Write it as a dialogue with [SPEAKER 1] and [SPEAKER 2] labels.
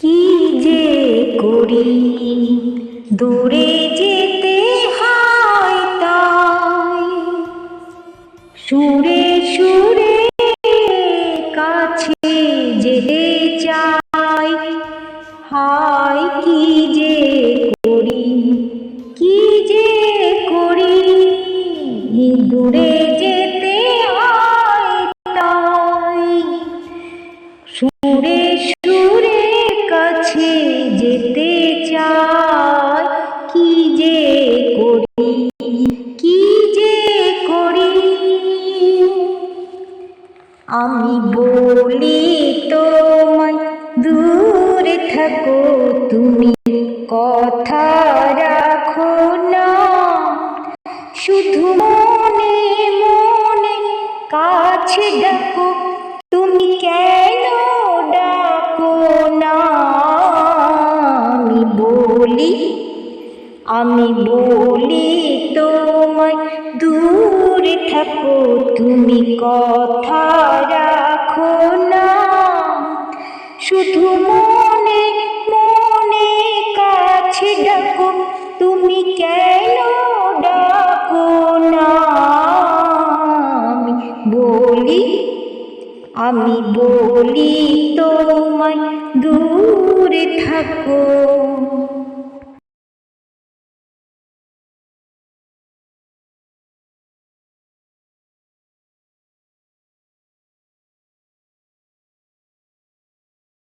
[SPEAKER 1] কি যে করি দূরে যেতে হয় তাই, সুরে সুরে কাছে যেতে চাই। হায় কি যে করি, কি যে করি দূরে যেতে হয় তাই, সুরে সুরে কাছে যেতে চাই। কি যে করি, কি যে করি। আমি বলি তোমায় দূরে থাকো তুমি, কথা রাখো না। শুধু মনে মনে কাছে ডাকো, তুমি কেন ডাকো না। আমি বলি তোমায় দূরে থাকো তুমি, কথা রাখো না। শুধু মনে মনে কাছে ডাকো, তুমি কেন ডাকো না। আমি বলি তোমায় দূরে থাকো।